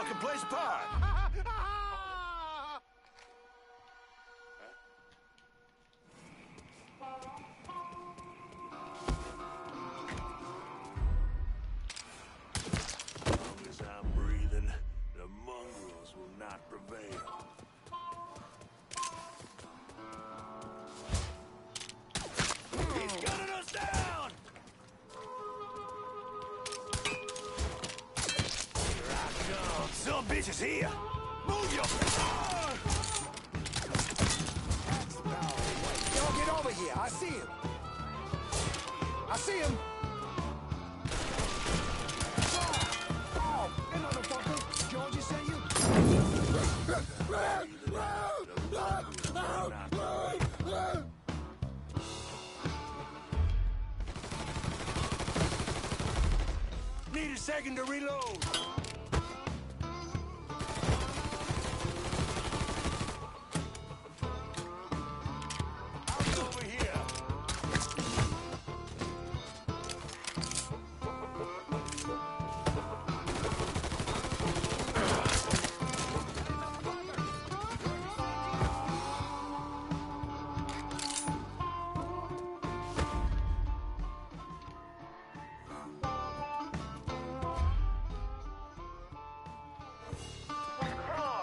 marketplace park. As long as I'm breathing, the mongrels will not prevail. He's gunning us down! Here I come. Some bitches here! Move your... Y'all get over here. I see him. I see him. Oh, hey, motherfucker. Georgie sent you? Need a second to reload. Out over here.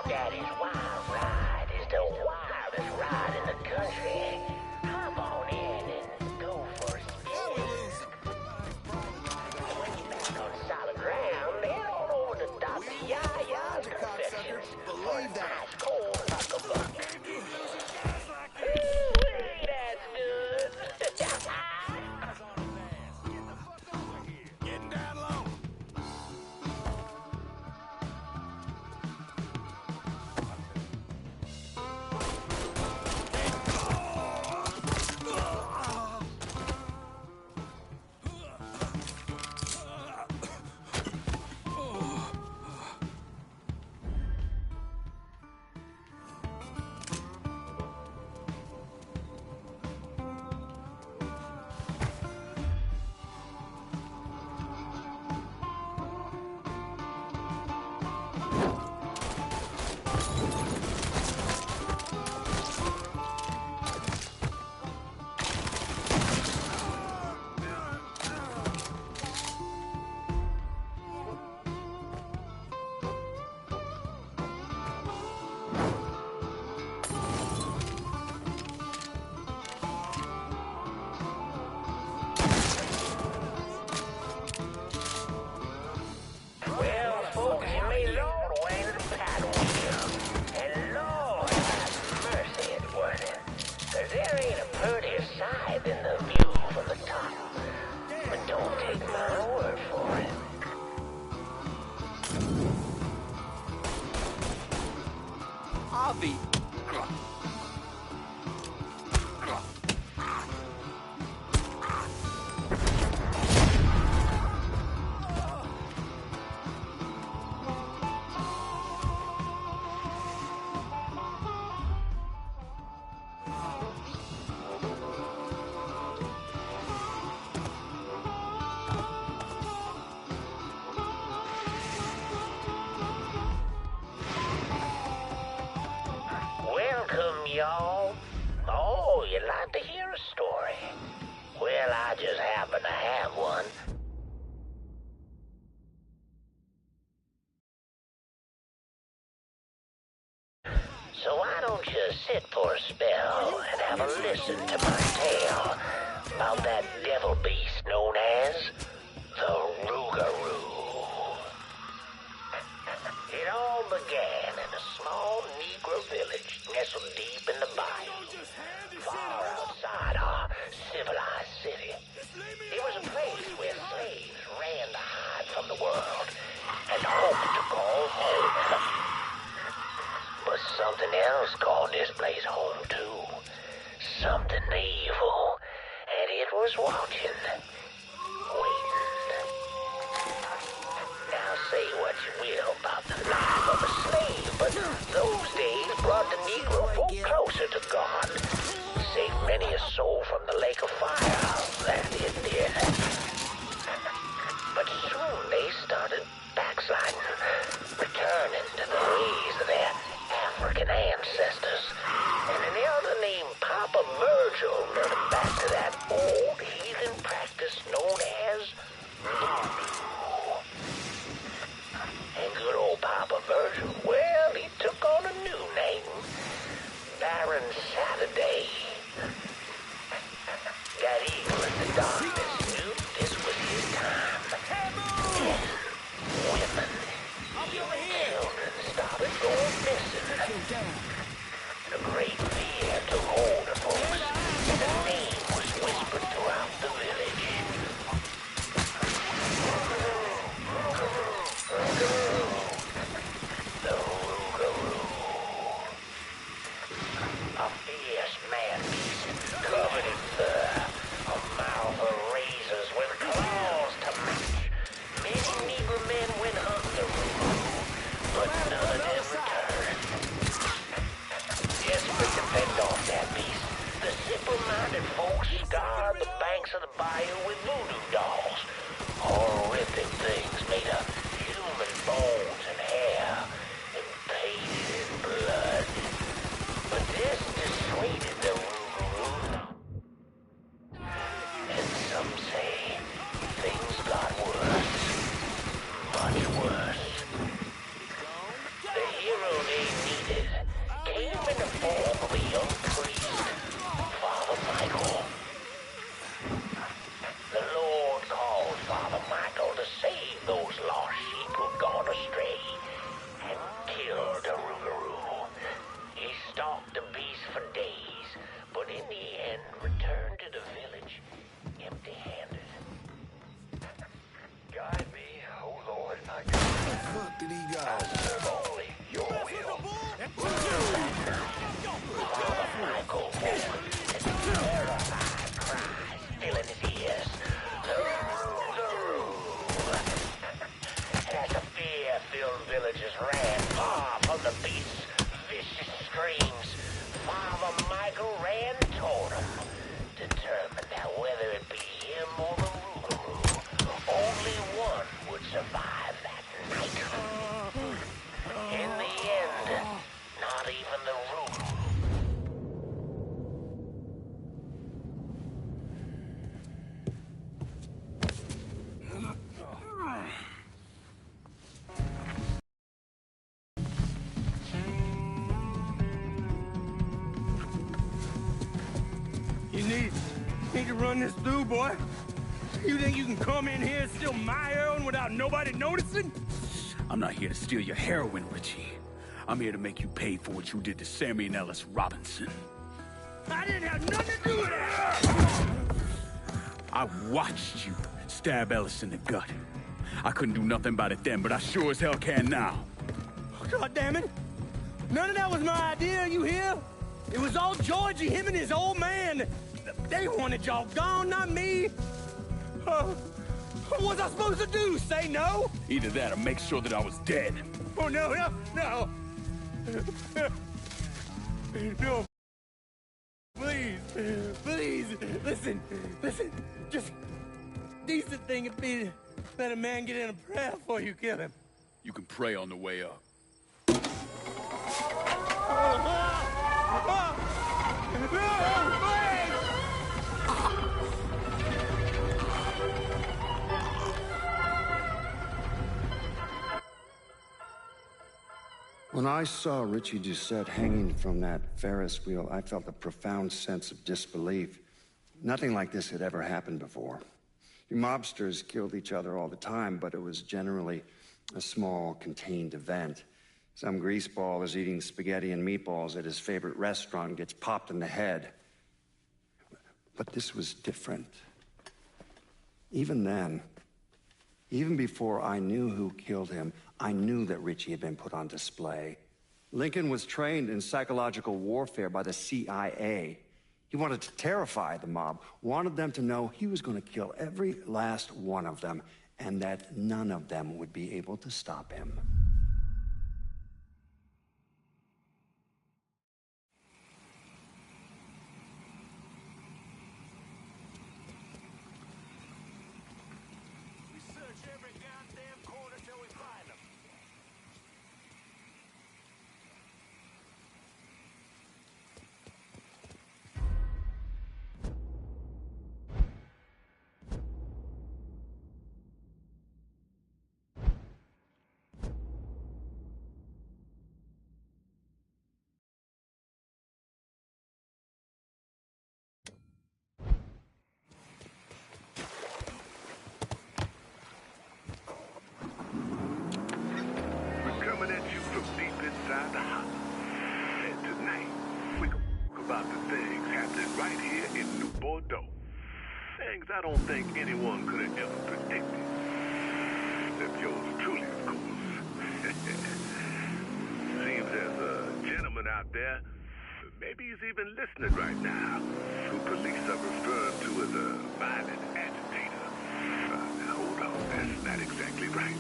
Daddy's Wild Ride is the wildest ride in the country. Hop on in and go for a spin. When you're back on solid ground, head on over to Dr. Yaya's Confections. Believe that. Ice cold like a bucket. Ooh, that's good. Getting down low. Well, folks, you may load away to the paddle wheel. And Lord, have mercy, it's worth it. 'Cause there ain't a prettier sight than the view from the top. But don't take my word for it. Avi. Welcome, y'all. Oh, you'd like to hear a story? Well, I just happen to have one. So why don't you sit for a spell and have a listen to my tale about that devil beast known as the Rougarou. It all began in a small Negro village nestled deep in the bayou, far outside our civilized city. It was a place where slaves ran to hide from the world and hoped to call home. But something else called this place home too. Something evil. And it was watching. Waiting. Now say what you will about the life of a slave, but those days brought the Negro folk closer to God. Saved many a soul from the lake of fire. That it did. But soon they started backsliding, returning fuck did he go? Boy, your will. Father Michael Ford, terrified cries filling his ears. The rule. And as the fear-filled villagers ran far from the beast's vicious screams, Father Michael ran toward him, determined that whether it be him or the Rougarou, only one would survive that night. In the end, not even the Rougarou. You need to run this through, boy. You think you can come in here and steal my heroin without nobody noticing? I'm not here to steal your heroin, Richie. I'm here to make you pay for what you did to Sammy and Ellis Robinson. I didn't have nothing to do with that! I watched you stab Ellis in the gut. I couldn't do nothing about it then, but I sure as hell can now. God damn it! None of that was my idea, you hear? It was all Georgie, him and his old man. They wanted y'all gone, not me. What was I supposed to do? Say no? Either that or make sure that I was dead. Oh, no. No. Please, listen. Just decent thing would be to let a man get in a prayer before you kill him. You can pray on the way up. When I saw Richie Doucette hanging from that Ferris wheel, I felt a profound sense of disbelief. Nothing like this had ever happened before. You mobsters killed each other all the time, but it was generally a small, contained event. Some greaseball is eating spaghetti and meatballs at his favorite restaurant and gets popped in the head. But this was different. Even then, even before I knew who killed him, I knew that Richie had been put on display. Lincoln was trained in psychological warfare by the CIA. He wanted to terrify the mob, wanted them to know he was going to kill every last one of them, and that none of them would be able to stop him. I don't think anyone could have ever predicted. Except yours truly, of course. Seems there's a gentleman out there, maybe he's even listening right now, who police are referring to as a violent agitator. Now hold on, that's not exactly right.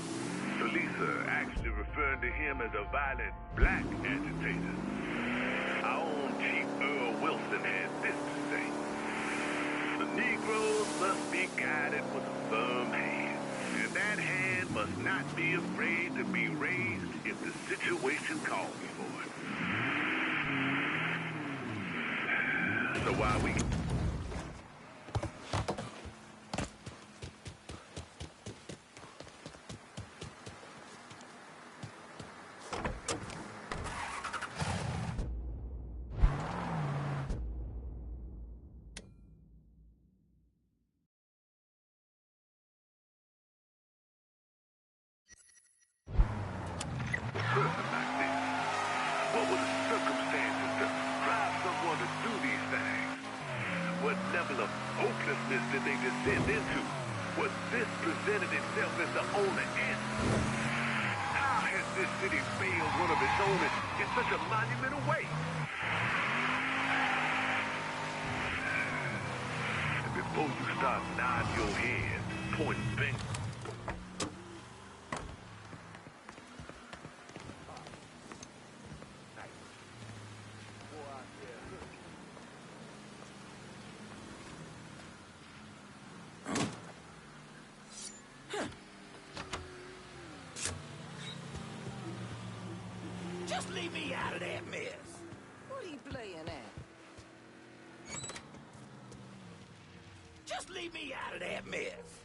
Police are actually referring to him as a violent black agitator. Our own Chief Earl Wilson had this to say. The Negroes must be guided with a firm hand, and that hand must not be afraid to be raised if the situation calls for it. So while we... Did they descend into? Was this presented itself as the only answer? How this city failed one of its own in such a monumental way. And before you start nodding your head, pointing fingers, Just leave me out of that mess. What are you playing at? Just leave me out of that mess.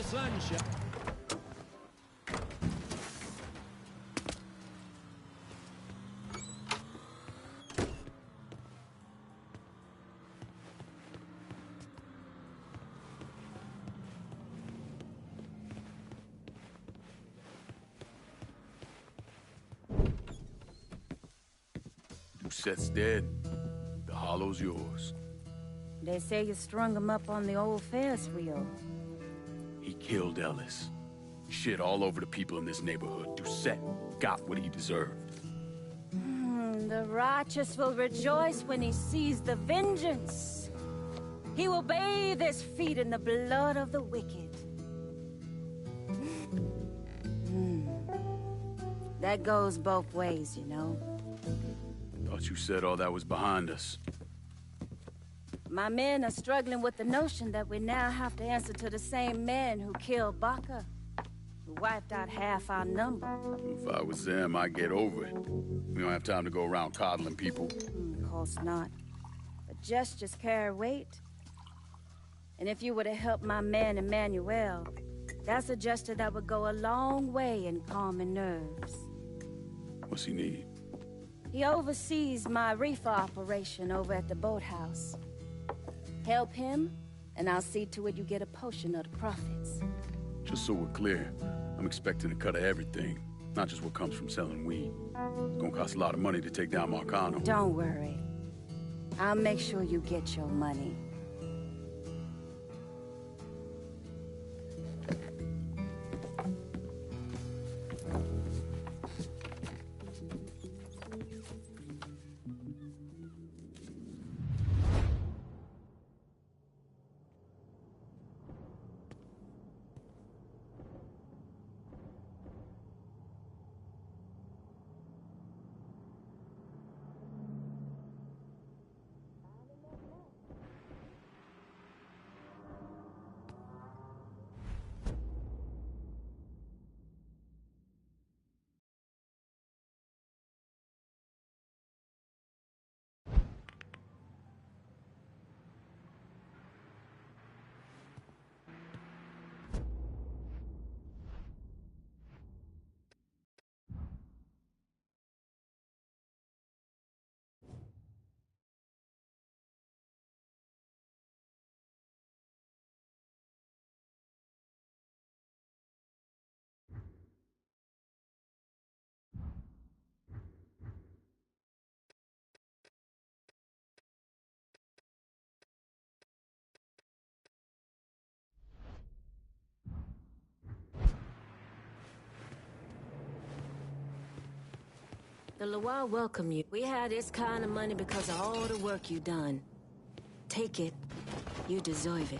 Sunshine. Dusette's dead. The hollow's yours. They say you strung him up on the old Ferris wheel. He killed Ellis. Shit all over the people in this neighborhood. Doucette got what he deserved. The righteous will rejoice when he sees the vengeance. He will bathe his feet in the blood of the wicked. That goes both ways, you know. Thought you said all that was behind us. My men are struggling with the notion that we now have to answer to the same men who killed Baka, who wiped out half our number. If I was them, I'd get over it. We don't have time to go around coddling people. Of course not. But gestures carry weight. And if you were to help my man Emmanuel, that's a gesture that would go a long way in calming nerves. What's he need? He oversees my reefer operation over at the boathouse. Help him, and I'll see to it you get a portion of the profits. Just so we're clear, I'm expecting a cut of everything, not just what comes from selling weed. It's gonna cost a lot of money to take down Marcano. Don't worry. I'll make sure you get your money. The Loire welcome you. We had this kind of money because of all the work you done. Take it. You deserve it.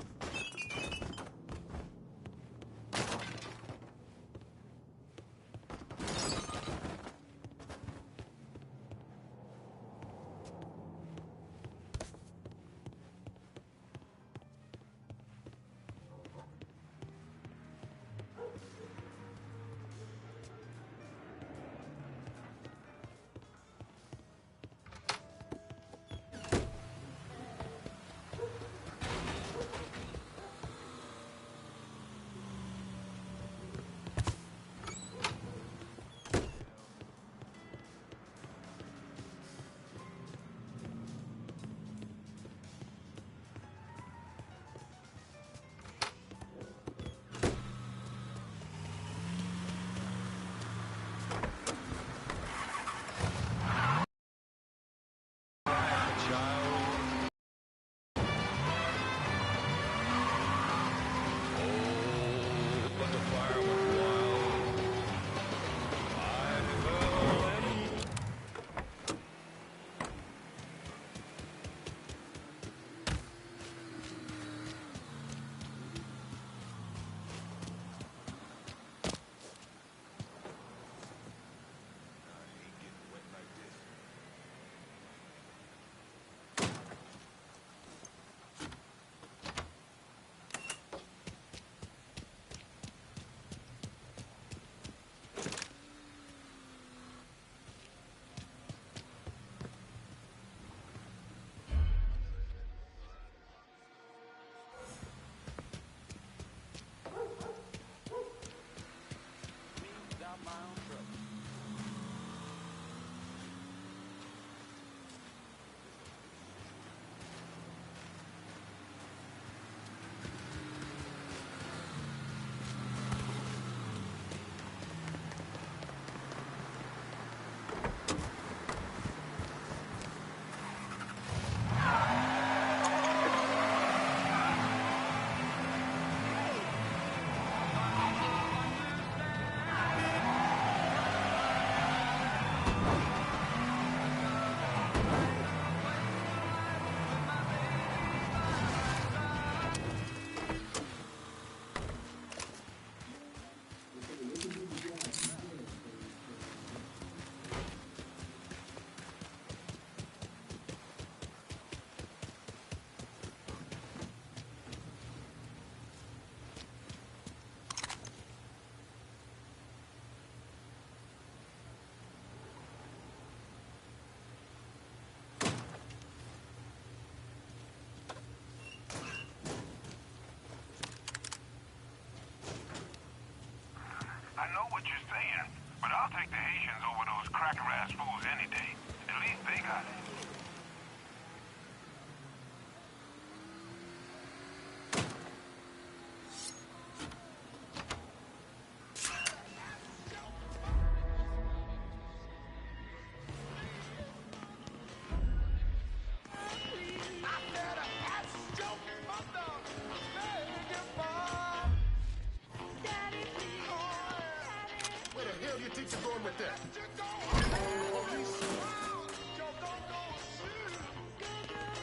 your teacher going with that?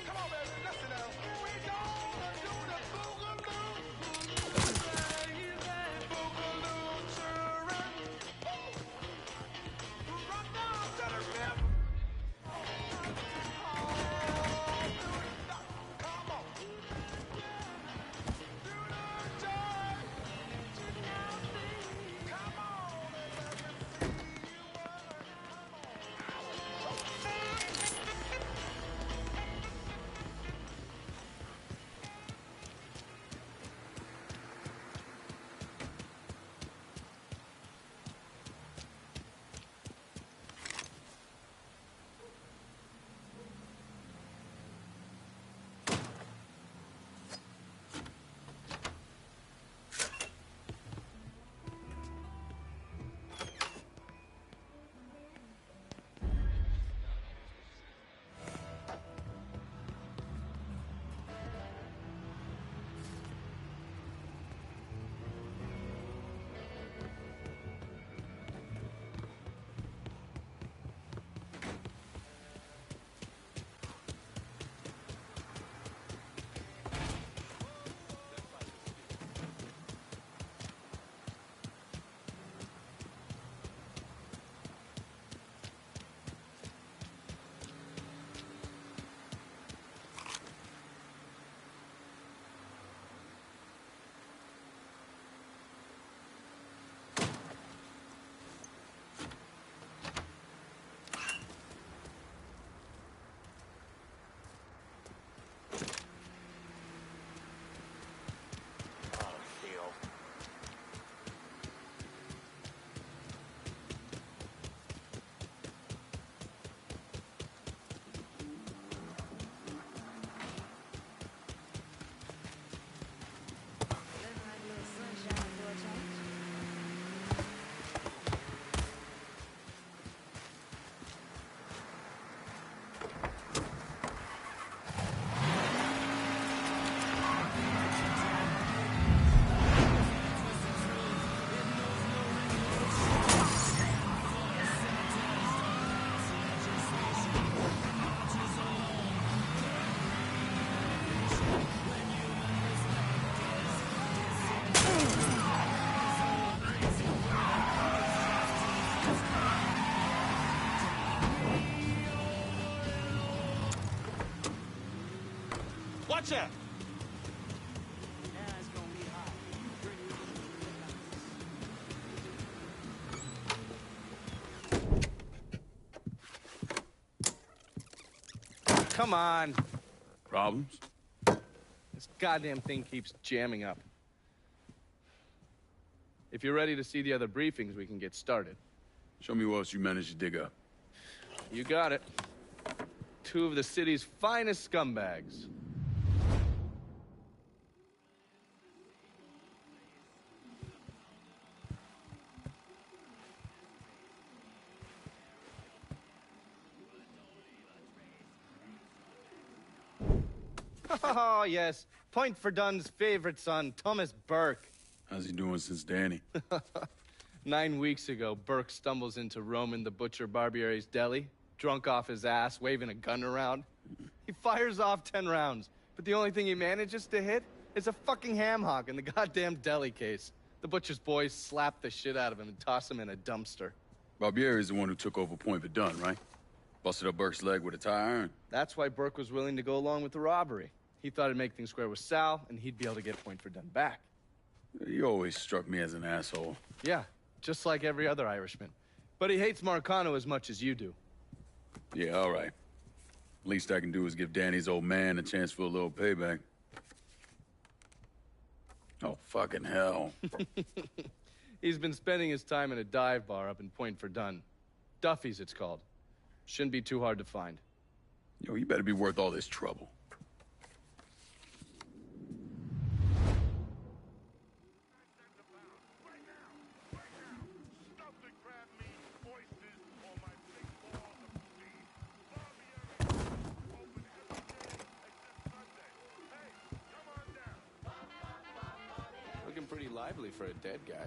Come on, baby, listen now. We gonna do the boogaloo. Boogaloo children. Run down to the river. Come on. Watch out! Come on. Problems? This goddamn thing keeps jamming up. If you're ready to see the other briefings, we can get started. Show me what else you managed to dig up. You got it. 2 of the city's finest scumbags. Oh, yes. Point for Dunn's favorite son, Thomas Burke. How's he doing since Danny? 9 weeks ago, Burke stumbles into Roman the Butcher Barbiere's deli, drunk off his ass, waving a gun around. He fires off 10 rounds, but the only thing he manages to hit is a fucking ham hock in the goddamn deli case. The butcher's boys slap the shit out of him and toss him in a dumpster. Barbieri is the one who took over Point Verdun, right? Busted up Burke's leg with a tire iron. That's why Burke was willing to go along with the robbery. He thought it'd make things square with Sal, and he'd be able to get Point Verdun back. You always struck me as an asshole. Yeah, just like every other Irishman. But he hates Marcano as much as you do. Yeah, all right. Least I can do is give Danny's old man a chance for a little payback. Oh, fucking hell. He's been spending his time in a dive bar up in Point Verdun. Duffy's, it's called. Shouldn't be too hard to find. Yo, you better be worth all this trouble. Looking pretty lively for a dead guy.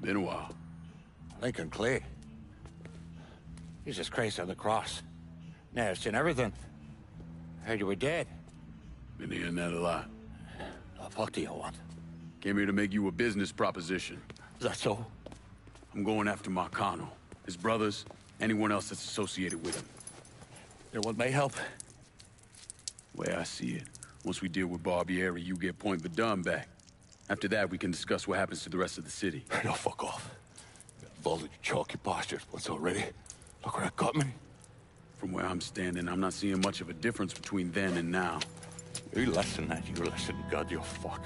Been a while. Lincoln Clay. Jesus Christ on the cross. Now I've seen everything. Heard you were dead. Been hearing that a lot. The fuck do you want? Came here to make you a business proposition. Is that so? I'm going after Marcano, his brothers, anyone else that's associated with him. You want my help? Way I see it, once we deal with Barbieri, you get Point Verdun back. After that, we can discuss what happens to the rest of the city. No, fuck off. Involved in chalky bastards once already. Look where it got me. From where I'm standing, I'm not seeing much of a difference between then and now. You listen, God, you fuck.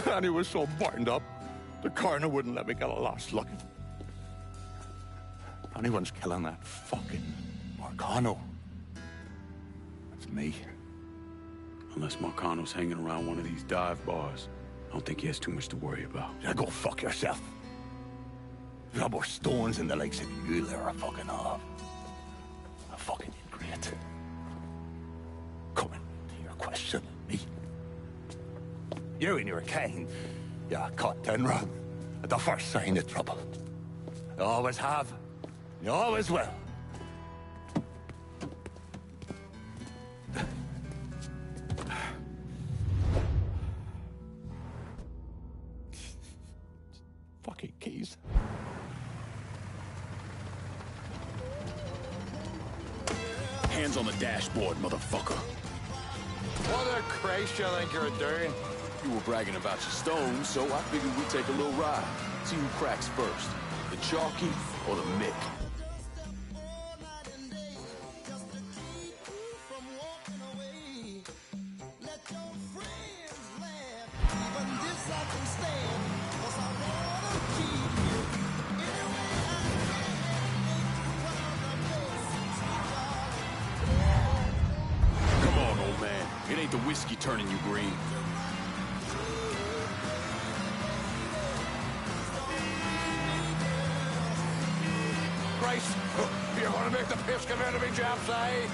Danny was so burned up, the coroner wouldn't let me get a last look. If anyone's killing that fucking Marcano, it's me. Unless Marcano's hanging around one of these dive bars, I don't think he has too much to worry about. Yeah, go fuck yourself. You got more stones in the lakes than you'll ever fucking have. A fucking ingrate. Coming to your question, me. You and your kind, you caught 10 wrong at the first sign of trouble. You always have, you always will. Fucking keys. Hands on the dashboard, motherfucker. What the Christ you think you're doing? You were bragging about your stones, so I figured we'd take a little ride. See who cracks first, the Chalky or the Mick. Come on, old man. It ain't the whiskey turning you green. Christ, you're gonna make the piss come out of me, chaps, eh?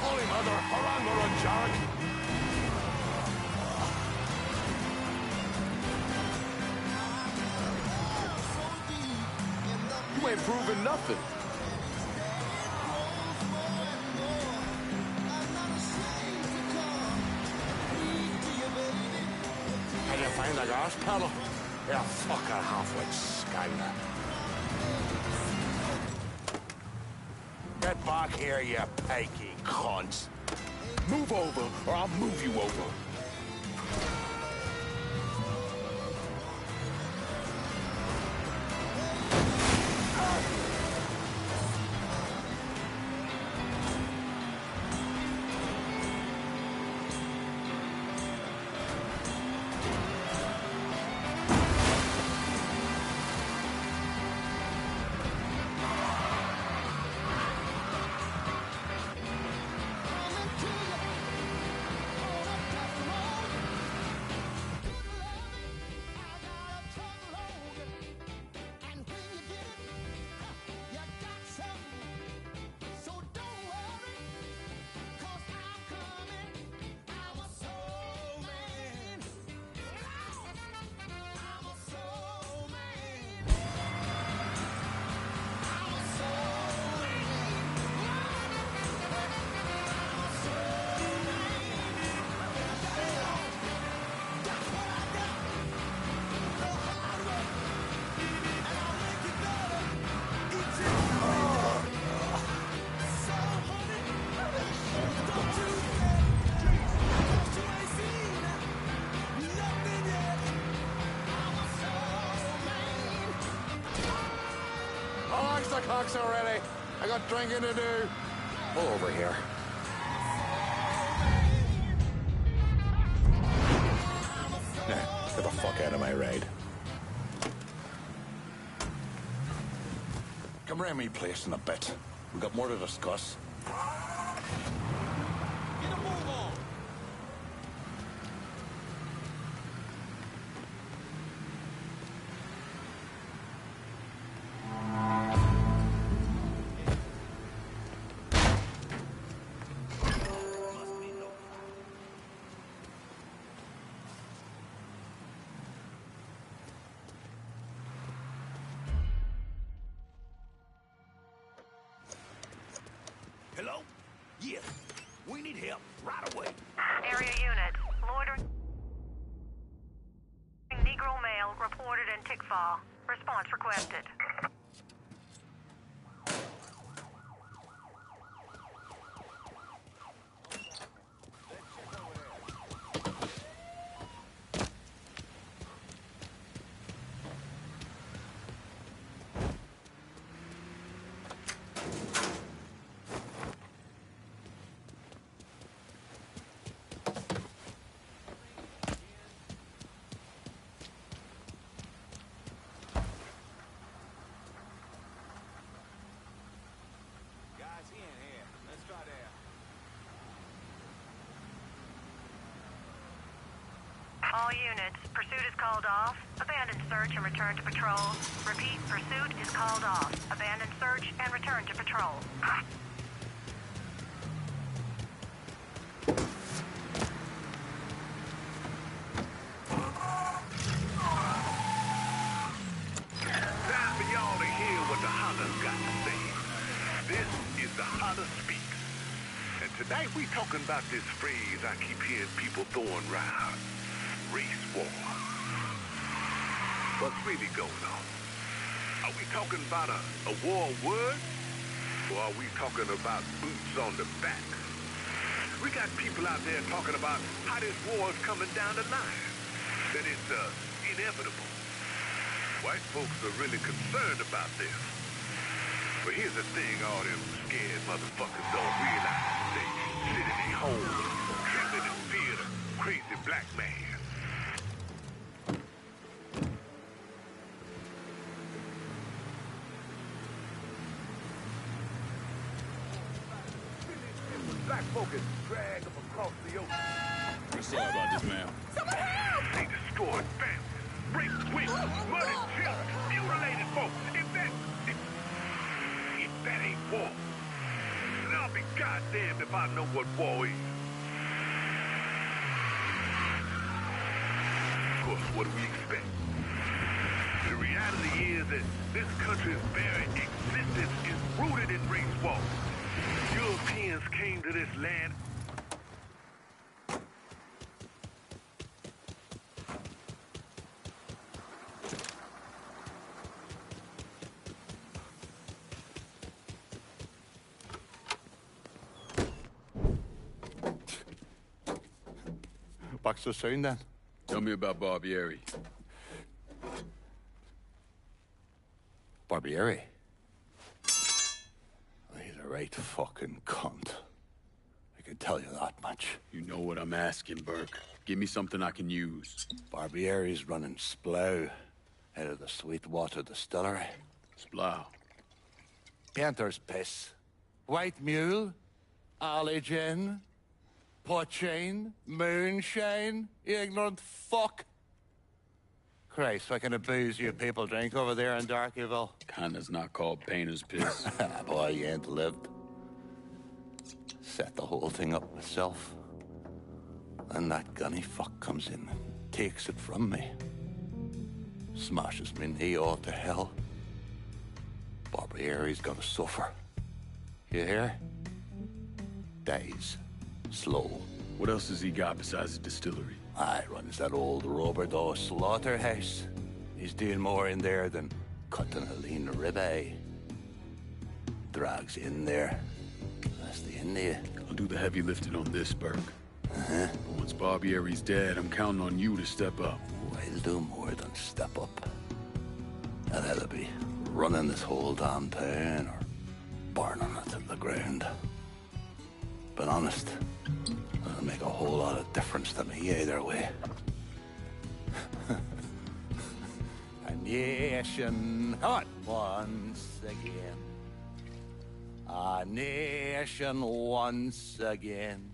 Holy mother, around the run, Jarek. You ain't proving nothing. Can you find the gas pedal? Yeah, fucking halfway skyner. Get back here, you pikey cunts. Move over, or I'll move you over. The clock's already. I got drinking to do. Pull over here. Now, get the fuck out of my ride. Come round me place in a bit. We've got more to discuss. get. We need help right away. Area unit. Loitering Negro male reported in Tickfall. Response requested. All units, pursuit is called off. Abandon search and return to patrol. Repeat, pursuit is called off. Abandon search and return to patrol. Time for y'all to hear what the Hollers got to say. This is the Holler Speaks. And tonight we talking about this phrase I keep hearing people throwing around. Race war. What's really going on? Are we talking about a war of words? Or are we talking about boots on the back? We got people out there talking about how this war is coming down the line. That it's inevitable. White folks are really concerned about this. But here's the thing all them scared motherfuckers don't realize. They sit in their homes, trembling in fear of a crazy black man. Black folk is drag them across the ocean. We're sorry about this, ma'am. They destroyed families, raped women, murdered children, mutilated folks. If that ain't war, then I'll be goddamned if I know what war is. Of course, what do we expect? The reality is that this country's very existence is rooted in race war. Europeans came to this land Back so soon then? Tell me about Barbieri. Barbieri? He's a right fucking cunt. I can tell you that much. You know what I'm asking, Burke. Give me something I can use. Barbieri's running Splow out of the Sweetwater Distillery. Splow. Painter's piss. White mule. Alley gin. Poachine. Moonshine. You ignorant fuck. Christ, what kind of booze you people drink over there in Darkyville? Kinda's not called painter's piss. Boy, you ain't lived. Set the whole thing up myself. Then that gunny fuck comes in and takes it from me. Smashes me knee all to hell. Barbieri's gonna suffer. You hear? Dies. Slow. What else has he got besides the distillery? I runs that old Roberto slaughterhouse. He's doing more in there than cutting a lean ribeye. Drags in there. That's the end of you. I'll do the heavy lifting on this, Burke. Uh-huh. But once Barbieri's dead, I'm counting on you to step up. I'll do more than step up. I'll either be running this whole damn town or burning it to the ground. But honest, it'll make a whole lot of difference to me either way. A nation, come on, once again. A nation once again.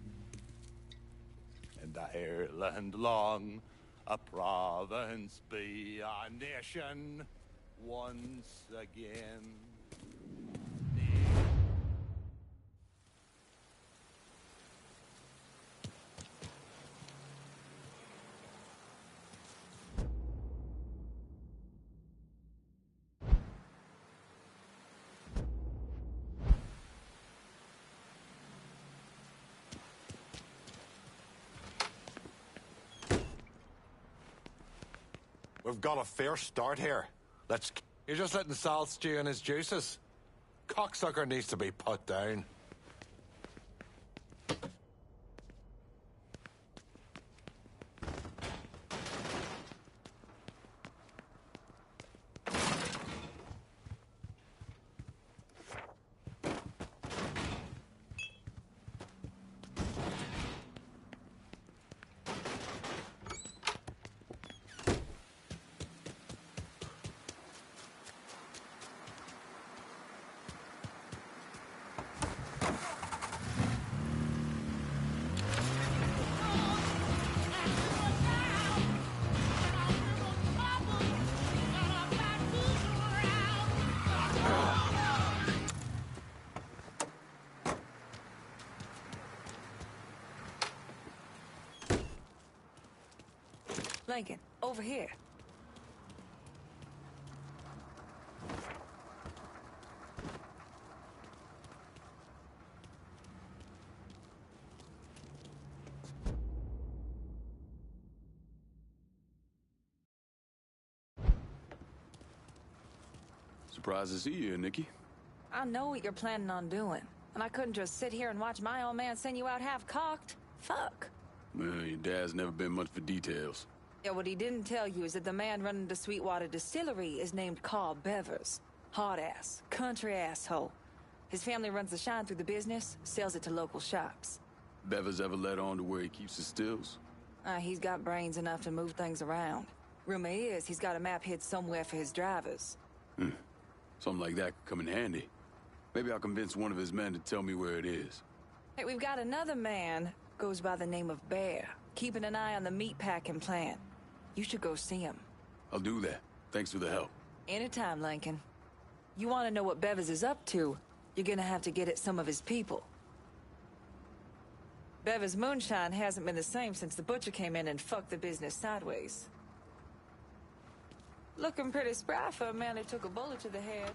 And Ireland long, a province be a nation once again. We've got a fair start here. You're just letting Sal stew in his juices. Cocksucker needs to be put down. Lincoln, over here. Surprised to see you here, Nikki. I know what you're planning on doing, and I couldn't just sit here and watch my old man send you out half-cocked. Fuck. Well, your dad's never been much for details. Yeah, what he didn't tell you is that the man running the Sweetwater Distillery is named Carl Bevers. Hard-ass, country asshole. His family runs the shine through the business, sells it to local shops. Bevers ever let on to where he keeps his stills? He's got brains enough to move things around. Rumor is he's got a map hid somewhere for his drivers. Something like that could come in handy. Maybe I'll convince one of his men to tell me where it is. Hey, we've got another man, goes by the name of Bear, keeping an eye on the meatpacking plant. You should go see him. I'll do that. Thanks for the help. Anytime, Lincoln. You want to know what Bevers is up to, you're gonna have to get at some of his people. Bevers' moonshine hasn't been the same since the butcher came in and fucked the business sideways. Looking pretty spry for a man that took a bullet to the head.